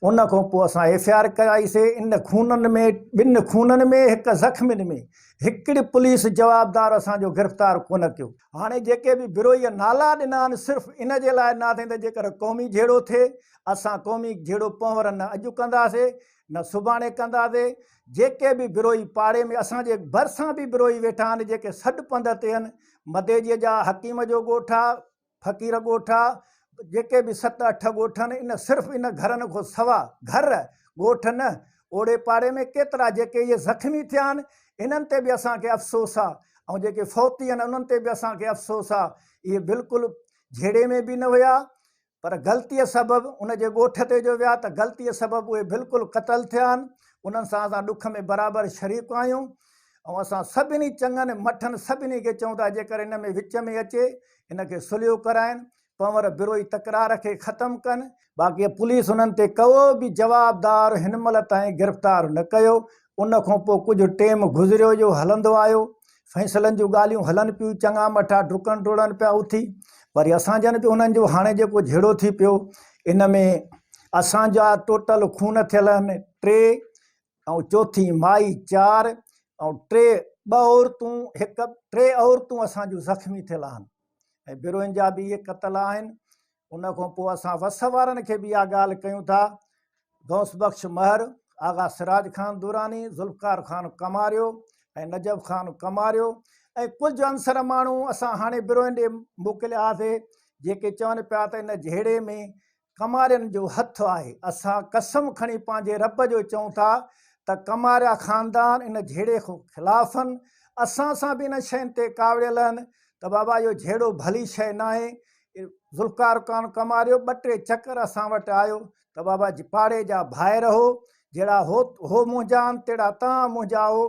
उन खां पोइ असां FIR कराईसीं। इन खूननि में 2 खूननि में, 1 ज़ख़्मियुनि में, हिकिड़ी पुलिस जवाबदार असांजो गिरफ़्तार कोन कयो। हाणे जेके बि बिरोईअ नाला ॾिना आहिनि सिर्फ़ु इन जे लाइ न थिए त जेकर क़ौमी झेड़ो थिए, असां क़ौमी झेड़ो पंवर न अॼु कंदासीं न सुभाणे कंदासीं। जेके बि बिरोई पाड़े में असांजे भरिसां बि बिरोई वेठा आहिनि, जेके सॾु पंध ते आहिनि, मदेजीअ जा हकीम जो ॻोठु आहे, फ़क़ीर ॻोठु आहे, जेके बि 7-8 ॻोठ आहिनि, इन सिर्फ़ु इन घरनि खां सवा घर ॻोठ न, ओड़े पाड़े में केतिरा जेके इहे ज़ख़्मी थिया आहिनि, इन्हनि ते बि असांखे अफ़सोस आहे। ऐं जेके फ़ौती आहिनि उन्हनि ते बि असांखे अफ़सोस आहे। इहे बिल्कुलु झेड़े में बि न हुया, पर ग़लतीअ सबबु उन जे ॻोठ ते जो विया त ग़लतीअ सबबु उहे बिल्कुलु क़तलु थिया आहिनि। उन्हनि सां असां ॾुख में बराबरि शरीक आहियूं। ऐं असां सभिनी चङनि मठनि सभिनी खे चऊं था जेकर इन में विच में अचे इनखे सुलियो कराइनि, पंवर बिरोई तकरार खे ख़तमु कनि। बाक़ी पुलिस उन्हनि ते को बि जवाबदार हिन महिल ताईं गिरफ़्तार न कयो। उन खां पोइ कुझु टेम गुज़रियो जो हलंदो आयो, फ़ैसिलनि जूं ॻाल्हियूं हलनि पियूं, चङा मठा डुकनि डोड़नि पिया उथी। वरी असांजनि बि उन्हनि जो हाणे जेको झेड़ो थी पियो, इन में असांजा टोटल खून थियल आहिनि 3, ऐं चौथी माई 4, ऐं 2 औरतूं 3 औरतूं असांजूं ज़ख़्मी थियल आहिनि, ऐं बिरोइन जा बि इहे क़तल आहिनि। उन खां पोइ असां वस वारनि खे बि इहा ॻाल्हि कयूं था, गौस बख़्श महर, आगा सिराज ख़ान दुरानी, ज़ुल्फ़कार ख़ान कमारियो ऐं नजब ख़ान कमारियो, ऐं कुझु अंसर माण्हू असां हाणे बिरोइन ॾे मोकिलियासीं जेके चवनि पिया त इन झेड़े में कमारियनि जो हथु आहे। असां कसम खणी पंहिंजे रब जो चऊं था त कमारिया ख़ानदान इन झेड़े खां ख़िलाफ़ आहिनि। असां सां बि इन शयुनि ते कावड़ियल आहिनि त बाबा इहो झेड़ो भली शइ न आहे। ज़ुल्फ़कार ख़ान कमारियो 2-3 चकर असां वटि आयो त बाबा जी पाड़े जा भाइ रहो, जहिड़ा हो मुंहिंजा आहिनि तहिड़ा तव्हां मुंहिंजा हो।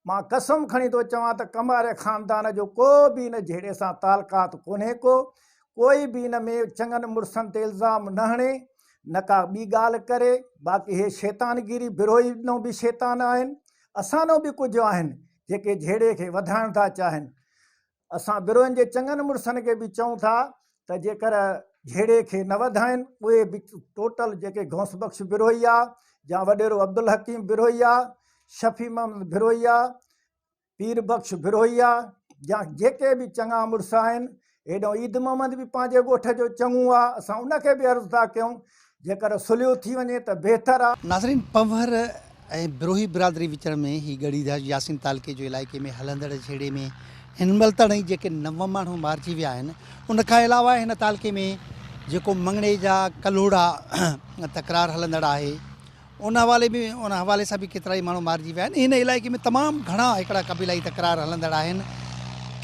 मां कसम खणी थो चवां त कमारिया ख़ानदान जो को बि इन झेड़े सां तालुकात कोन्हे को, कोई बि इन में चङनि मुड़ुसनि ते इल्ज़ाम न हणे, न का ॿी ॻाल्हि करे। बाक़ी हे शैतानगिरी बिरोई नो बि शैतान आहिनि, असां नो बि कुझु आहिनि जेके झेड़े खे वधाइण था चाहिनि। असां बिरोइन जे चङनि मुड़ुसनि खे बि चऊं था त जेकर झेड़े खे न वधाइनि, उहे बि टोटल जेके गौस बख़्श बिरोई आहे, या वॾेरो अब्दुल हकीम बिरोई आहे, शफ़ी मोहम्मद बिरोई आहे, पीर बख़्श बिरोई आहे, या जेके बि चङा मुड़ुस आहिनि। हेॾो ईद मोहम्मद बि पंहिंजे ॻोठ जो चङो आहे, असां उनखे बि अर्ज़ु था कयूं जेकर सुलियो थी वञे त बहितर आहे। नाज़रीन, पंवर ऐं बिरोही बिरादरी विच में ही गढ़ी यासीन तालके जो इलाइक़े में हलंदड़ झेड़े में हिन महिल ताईं जेके 9 माण्हू मारिजी विया आहिनि, उनखां अलावा हिन तालके में जेको मंगणे जा कलोड़ा तकरार हलंदड़ आहे, उन हवाले सां बि केतिरा ई माण्हू मारिजी विया आहिनि। हिन इलाइक़े में तमामु घणा हिकिड़ा क़बीलाई तकरार हलंदड़ आहिनि।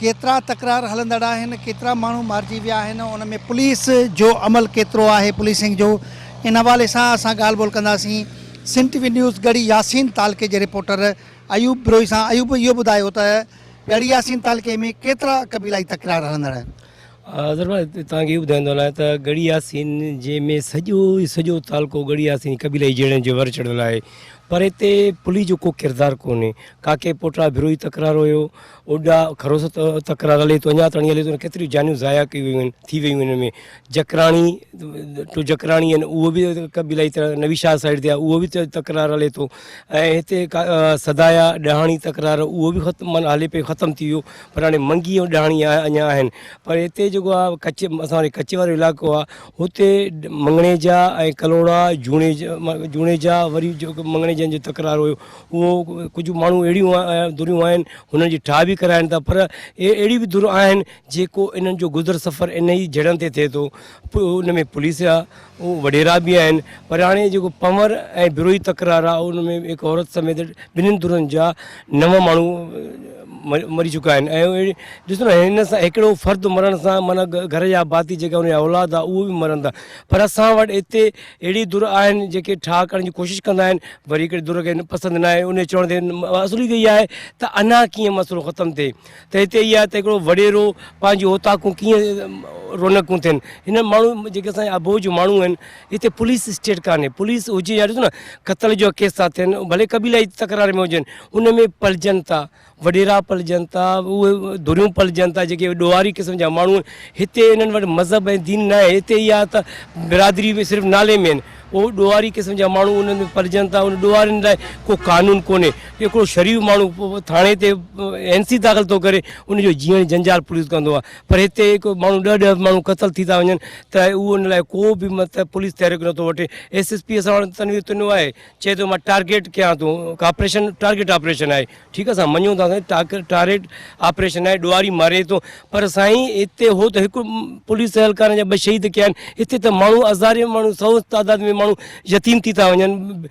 केतिरा तकरार हलंदड़ आहिनि, केतिरा माण्हू मारिजी विया आहिनि, उन में पुलिस जो अमल केतिरो आहे, पुलिसिंग जो, इन हवाले सां असां ॻाल्हि ॿोल कंदासीं। सिंध टीवी न्यूज़ गढ़ी यासीन तालके जे रिपोर्टर अयूब बिरोई सां। अयूब, इहो ॿुधायो त गढ़ी यासीन तालके में केतिरा क़बीलाई तकरार हलंदड़ आहिनि? दरबार तव्हांखे इहो ॿुधाईंदो आहियां त गढ़ी यासीन जंहिंमें सॼो तालको गढ़ी यासीन क़बीलाई जहिड़नि जो वर चढ़ियल आहे, पर हिते पुलिस जो को किरदारु कोन्हे। काके पोटरा बिरोई तकरार हुयो, ओॾा खरोस तकरार हले थो, अञा ताईं हले थो, केतिरियूं जानियूं ज़ाया कयूं वियूं आहिनि, थी वियूं आहिनि। हिन में जकराणी आहिनि, उहो बि क़बीलाई नवीशाह साइड ते आहे, उहो बि तकरार हले थो। ऐं हिते सदाया ॾहाणी तकरार, उहो बि ख़तमु हले पियो, ख़तमु थी वियो। पर हाणे मंगी ऐं ॾहाणी अञा आहिनि। पर हिते जेको आहे असां वटि कचे वारो इलाइक़ो आहे, हुते मंगणे जा ऐं कलोड़ा जूणे जा, वरी जेको मंगणे जंहिंजो तकरार हुयो उहो कुझु माण्हू अहिड़ियूं दुरियूं आहिनि हुननि जी ठाह बि कराइनि था, पर अहिड़ी बि दुर आहिनि जेको इन्हनि जो गुज़र सफ़र इन ई जड़नि ते थिए थो। उन में पुलिस आहे, उहो वॾेरा बि आहिनि, पर हाणे जेको पंवर ऐं बिरोही तकरार आहे उन में हिकु औरत समेत ॿिन्हिनि दुरनि जा 9 माण्हू मरी चुका आहिनि। ऐं ॾिसो न हिन सां हिकिड़ो फ़र्दु मरण सां माना घर जा भाती जेका हुनजा औलाद आहे उहो बि मरनि था। पर असां वटि हिते अहिड़ी दुर आहिनि जेके ठाह करण जी कोशिशि कंदा आहिनि, वरी हिकिड़े दुर खे पसंदि न आहे उन चवण ते असुली इहा आहे त अञा कीअं मसइलो ख़तमु थिए। त हिते इहा त हिकिड़ो वॾेरो पंहिंजी औताकूं कीअं रौनकूं थियनि। हिन माण्हू जेके असांजे अबोह जो माण्हू आहिनि, हिते पुलिस स्टेट कान्हे, पुलिस हुजे या ॾिसो न क़तल जो केस था थियनि, भले क़बीलाई तकरार में हुजनि, उन में पलजनि था, वॾेरा पलजनि था, उहे दुरियूं पलजनि था जेके ॾोहारी क़िस्म जा माण्हू आहिनि। हिते इन्हनि वटि मज़हब ऐं दीन न आहे, हिते इहा त बिरादरी बि सिर्फ़ु नाले में आहिनि, उहो ॾोहारी क़िस्म जा माण्हू उन्हनि में पलजनि था। उन ॾोहारियुनि लाइ को कानून कोन्हे। हिकिड़ो शरीफ़ माण्हू थाणे ते NC दाख़िल थो करे, उनजो जीअण जंजाल पुलिस कंदो आहे, पर हिते हिकु माण्हू 10 माण्हू क़तल थी था वञनि त उहो उन लाइ को बि मतिलबु पुलिस तहरीक नथो वठे। SSP असां वटि तनवीर तुनो आहे, चए थो मां टारगेट कयां थो, ऑपरेशन टारगेट ऑपरेशन आहे, ठीकु आहे असां मञूं था टारगेट ऑपरेशन आहे, ॾोहारी मारे थो, पर साईं हिते हो त हिकु पुलिस एहलकार जा 2 शहीद कया आहिनि। हिते त माण्हू हज़ारे माण्हू 100 तादाद में माण्हू यतीम थी था वञनि,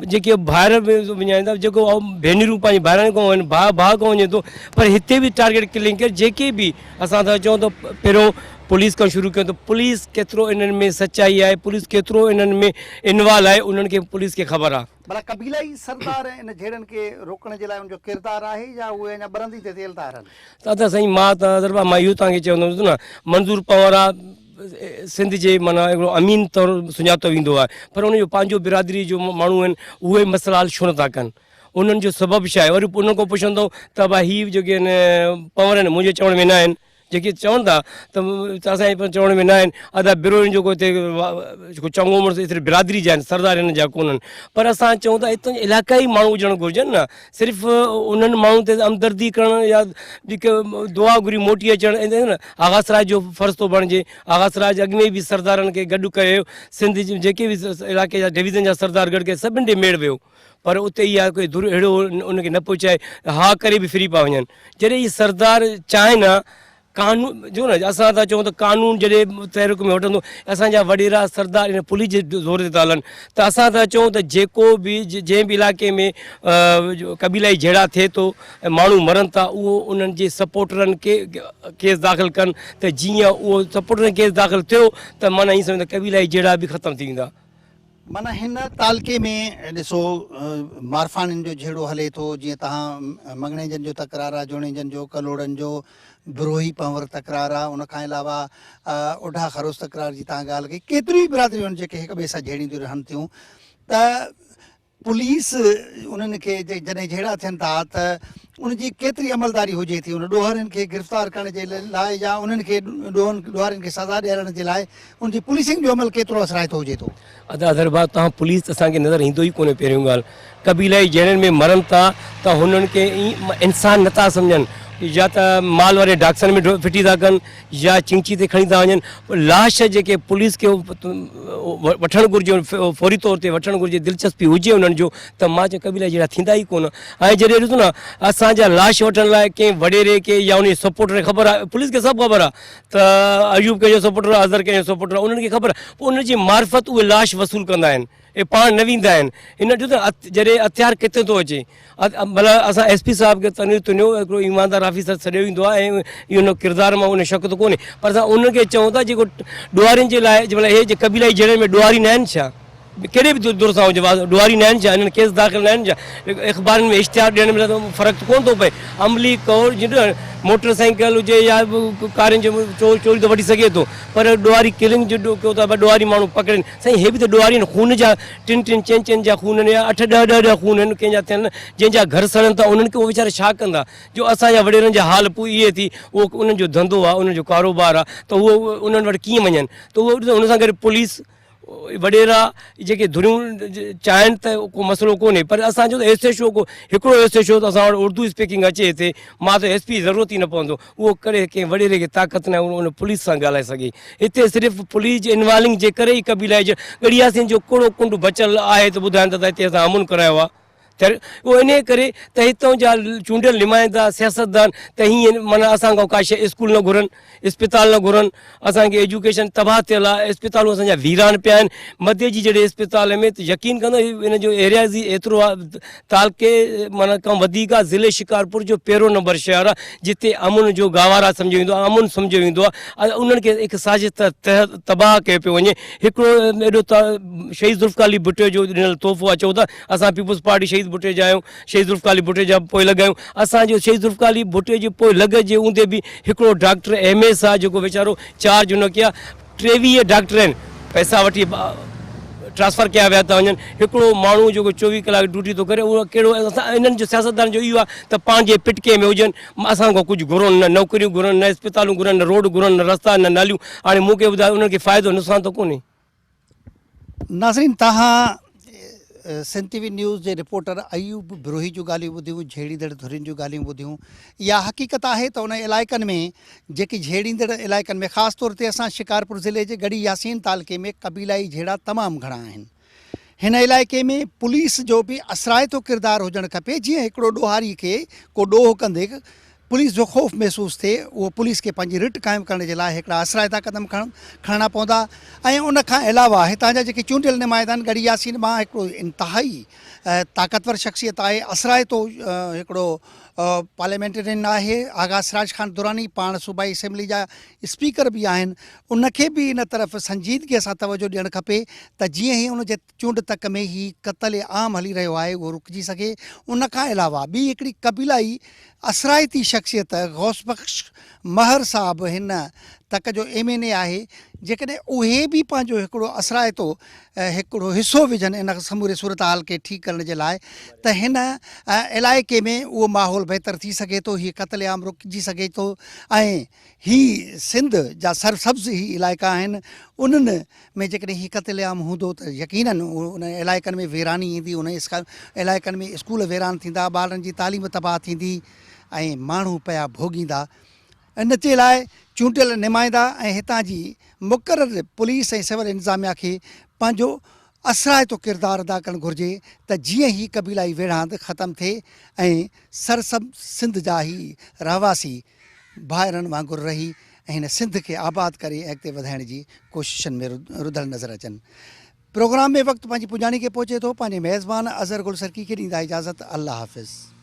जेके ॿाहिरि विञाइनि था, जेको भेनरूं पंहिंजे ॿाहिरि खां वञनि, भाउ खां वञे थो, पर हिते बि टारगेट किलिंग करे जेके बि असां था चऊं त पहिरियों पुलिस खां शुरू कयूं त पुलिस केतिरो इन्हनि में सचाई आहे, पुलिस केतिरो इन्हनि में इन्वॉल्व आहे, उन्हनि खे पुलिस खे ख़बर आहे। भला कबीलाई सरदार इन झेड़नि खे रोकण जे लाइ उनजो किरदारु आहे या उहे अञा बरंदी ते थियल था रहनि? दादा साईं मां त दरबार मां इहो तव्हांखे चवंदुमि न, मंज़ूर पंवर आहे सिंध जे माना हिकिड़ो अमीन तौरु सुञातो वेंदो आहे, पर उनजो पंहिंजो बिरादरी जो माण्हू आहिनि उहे मसइला हल छो नथा कनि, उन्हनि जो सबबु छा आहे। वरी उन खां पुछंदो त भाई हीअ जेके आहिनि पंवर आहिनि मुंहिंजे चवण में न आहिनि, जेके चवनि था त असांजे चवण में न आहिनि, अदा बिरोहिन जो हिते जेको चङो मुड़ुसु एतिरी बिरादरी जा आहिनि, सरदार हिन जा कोन्हनि, पर असां चऊं था हितां इलाइक़ाई माण्हू हुजणु घुरिजनि न, सिर्फ़ु उन्हनि माण्हुनि ते हमदर्दी करणु या जेके दुआ घुरी मोटी अचणु, न आगास राज जो फ़र्ज़ु थो बणिजे। आगास राज अॻु में बि सरदारनि खे गॾु कयो, सिंध जेके बि इलाइक़े जा डिवीज़न जा सरदार गॾु कयो, सभिनि ॾे मेड़ वियो, पर उते इहा कोई दुर अहिड़ो उनखे न पहुचाए, हा करे बि फ्री पिया वञनि। जॾहिं इहे सरदार चाहिनि न कानून जो न असां था चऊं त कानून जॾहिं तहरीक में वठंदो, असांजा वॾेरा सरदार इन पुलिस जे ज़ोर ते था हलनि, त असां था चऊं त जेको बि जंहिं बि इलाइक़े में कबीलाई झेड़ा थिए थो ऐं माण्हू मरनि था, उहो उन्हनि जे सपोर्टरनि खे केस दाख़िल कनि, त जीअं उहो सपोर्टरनि केस दाख़िल थियो त माना ईअं सम्झो कबीलाई झेड़ा बि ख़तमु थी वेंदा। माना हिन तालके में ॾिसो मारफाननि जो झेड़ो हले थो, जीअं तव्हां मंगणेजनि जो तकरार आहे, जोणेजनि जो, कलोड़नि जो, बिरोही पंवर तकरार आहे, उनखां अलावा ओढा खरोस तकरार जी तव्हां ॻाल्हि कई, केतिरियूं बिरादरियूं आहिनि जेके हिक ॿिए सां झेड़ींदियूं रहनि थियूं, त पुलिस उन्हनि खे जॾहिं झेड़ा थियनि था त उनजी केतिरी अमलदारी हुजे थी उन ॾोहरनि खे गिरफ़्तार करण जे लाइ या उन्हनि खे ॾोहरनि खे सज़ा ॾियण जे लाइ उनजी पुलिसिंग जो अमल केतिरो असराइतो हुजे थो? अदा दरबार तव्हां पुलिस असांखे नज़र ईंदो ई कोन्हे। पहिरियों ॻाल्हि कबीलाई जहिड़नि में मरनि था त हुननि खे इंसान नथा सम्झनि, या त माल वारे डाक्सनि में फिटी था कनि या चिंची ते खणी था वञनि। लाश जेके पुलिस खे वठणु घुरिजे, फौरी तौर ते वठणु घुरिजे, दिलचस्पी हुजे उन्हनि जो, त मां चयो कबीला जहिड़ा थींदा ई कोन। ऐं जॾहिं ॾिसो न असांजा लाश वठण लाइ कंहिं वॾेरे खे या उन सपोर्टर खे ख़बर आहे, पुलिस खे सभु ख़बर आहे त अयूब कंहिंजो सपोर्टर आहे, अज़हर कंहिंजो सपोर्टर आहे, उन्हनि खे ख़बर आहे, पोइ उनजी मार्फत उहे लाश वसूल कंदा आहिनि, ए पाण न वेंदा आहिनि। इन ॾिसो जॾहिं हथियार किथे थो अचे, भला असां SP साहिब खे तनवीर तुनियो हिकिड़ो ईमानदार ऑफिसर सॾियो वेंदो आहे ऐं इहो उन किरदार मां उन शक त कोन्हे, पर असां उनखे चऊं था जेको ॾोहारियुनि जे लाइ भला हे जे कबीलाई जहिड़े में ॾोहारी न आहिनि छा, कहिड़े बि दुर सां हुजे ॾोहारी न आहिनि छा, हिननि केस दाख़िल न आहिनि छा, अख़बारनि में इश्तिहार ॾियण में त फ़र्क़ु कोन थो पए। अमली कौर जीअं मोटर साइकिल हुजे या कारुनि जो चोरी त वठी सघे थो, पर ॾोहारी किलिंग जो कयो था, ॾोहारी माण्हू पकड़नि। साईं हे बि त ॾोहारी आहिनि, खून जा 3-3 4-4 जा खून आहिनि या 8-10 खून आहिनि कंहिंजा थियनि, जंहिंजा घर सड़नि था उन्हनि खे उहे वीचारा छा कंदा। जो असांजा वॾेरनि जा हाल पोइ इहे थी, उहो उन्हनि जो धंधो आहे, उन्हनि जो कारोबार आहे, त उहो उन्हनि वटि कीअं वञनि, त उहो हुन सां गॾु पुलिस वॾेरा जेके धुरियूं चाहिनि त को मसइलो कोन्हे, पर असांजो त एसएचओ को हिकिड़ो एसएचओ त असां वटि उर्दू स्पीकिंग अचे हिते, मां त एसपी ज़रूरत ई न पवंदो, उहो करे कंहिं वॾेरे खे ताक़त न उन पुलिस सां ॻाल्हाए सघे। हिते सिर्फ़ु पुलिस जे इन्वॉल्विंग जे करे ई कबीला जे गड़ियासीं जो कूड़ो कुंड बचियलु आहे त ॿुधाइनि त हिते असां अमुन करायो आहे। त उहो इन करे त हितां जा चूंडियल नुमाइंदा सियासतदान त हीअं माना असां खां का शइ स्कूल न घुरनि, इस्पताल न घुरनि, असांखे एजुकेशन तबाह थियल आहे, इस्पतालूं असांजा वीरान पिया आहिनि। मध्य जी जहिड़े इस्पताल में त यकीन कंदो इन जो एरियाज़ी एतिरो आहे, तालके माना खां वधीक आहे, ज़िले शिकारपुर जो पहिरों नंबर शहर आहे जिते अमुन जो गवारा सम्झो वेंदो आहे, अमुन सम्झो वेंदो आहे। उन्हनि खे हिकु साज़िश तबाह कयो पियो वञे। हिकिड़ो एॾो शहीद ज़ुल्फ़िकार अली भुट्टो जो ॾिनल तोहफ़ो आहे, चओ था असां पीपुल्स पार्टी शहीद भुट्टे जा आहियूं, शहीद ज़ुल्फ़िकार अली भुट्टे जा पोइ लॻायूं। असांजो शहीद ज़ुल्फ़िकार अली भुट्टे जे पोइ लॻ जे हूंदे बि हिकिड़ो डॉक्टर MS आहे जेको वीचारो चार्ज हुन कया, 23 डॉक्टर आहिनि, पैसा वठी ट्रांसफ़र कया विया था वञनि। हिकिड़ो माण्हू जेको 24 कलाक ड्यूटी थो करे, उहो कहिड़ो असां इन्हनि जो सियासतदान जो इहो आहे त पंहिंजे पिटके में हुजनि, असां खां कुझु घुरनि, न नौकरियूं घुरनि, न इस्पतालूं घुरनि, न रोड घुरनि, न रस्ता, न नालियूं। हाणे मूंखे ॿुधायो उन्हनि खे फ़ाइदो नुक़सानु त कोन्हे। नाज़रीन, तव्हां सिंध TV न्यूज़ जे रिपोर्टर अयूब बिरोही जूं ॻाल्हियूं ॿुधियूं, झेड़ींदड़ धुरियुनि जूं ॻाल्हियूं ॿुधियूं। इहा हक़ीक़त आहे त उन इलाइक़नि में जेकी झेड़ींदड़ इलाइक़नि में ख़ासि तौर ते असां शिकारपुर ज़िले जे गढ़ी यासीन तालके में क़बीलाई झेड़ा तमामु घणा आहिनि। हिन इलाइक़े में पुलिस जो बि असराइतो किरदारु हुजणु खपे। जीअं हिकिड़ो ॾोहारी खे को ॾोह कंदे पुलिस जो ख़ौफ़ महसूसु थिए, उहो पुलिस खे पंहिंजी रिट क़ाइमु करण जे लाइ हिकिड़ा असराइता क़दम खणणा पवंदा। ऐं उन खां अलावा हितां जा जेके चूंडियल नुमाइंदा आहिनि, गढ़ी यासीन मां हिकिड़ो इंतिहाई ताक़तवर शख़्सियत आहे, असराइतो हिकिड़ो पार्लियामेंटेरियन आहे, आगा सिराज ख़ान दुरानी पाण सूबाई असेंबली जा स्पीकर बि आहिनि। उनखे बि इन तरफ़ संजीदगीअ सां तवजो ॾियणु खपे त जीअं ई उन जे चूंड तक में ही क़तल आम हली रहियो आहे उहो रुकिजी सघे। उन खां अलावा ॿी हिकिड़ी क़बीलाई असराइती शख़्सियत गौस बख़्श महर साहब हिन तक जो MNA आहे, जेकॾहिं उहे बि पंहिंजो हिकिड़ो असराइतो हिकिड़ो हिसो विझनि इन समूरे सूरत हाल खे ठीकु करण जे लाइ, त हिन इलाइक़े में उहो माहौल बहितर थी सघे थो, हीअ क़तल आम रुकिजी सघे थो। ऐं ही सिंध जा सरसब्ज़ ही इलाइक़ा आहिनि, उन्हनि में जेकॾहिं हीअ क़तल आम हूंदो त यकीनन उन इलाइक़नि में वीरानी ईंदी, उन इलाइक़नि में स्कूल वीरान थींदा, ॿारनि जी तालीम तबाह थींदी ऐं माण्हू पिया भोॻींदा। इन जे लाइ चूंडियल नुमाइंदा ऐं हितां जी मुक़ररु पुलिस ऐं सिविल इंतिज़ामिया खे पंहिंजो असराइतो किरदारु अदा करणु घुरिजे त जीअं ई क़बीलाई विढ़ांद ख़तमु थिए ऐं सरसब सिंध जा ई रहवासी भाइरनि वांगुरु रही ऐं हिन सिंध खे आबाद करे अॻिते वधाइण जी कोशिशनि में रुधल नज़र अचनि। प्रोग्राम में वक़्तु पंहिंजी पुॼाणी खे पहुचे थो। पंहिंजे मेज़बान अज़हर गुल सरकी खे ॾींदा इजाज़त। अल्लाह हाफ़िज़।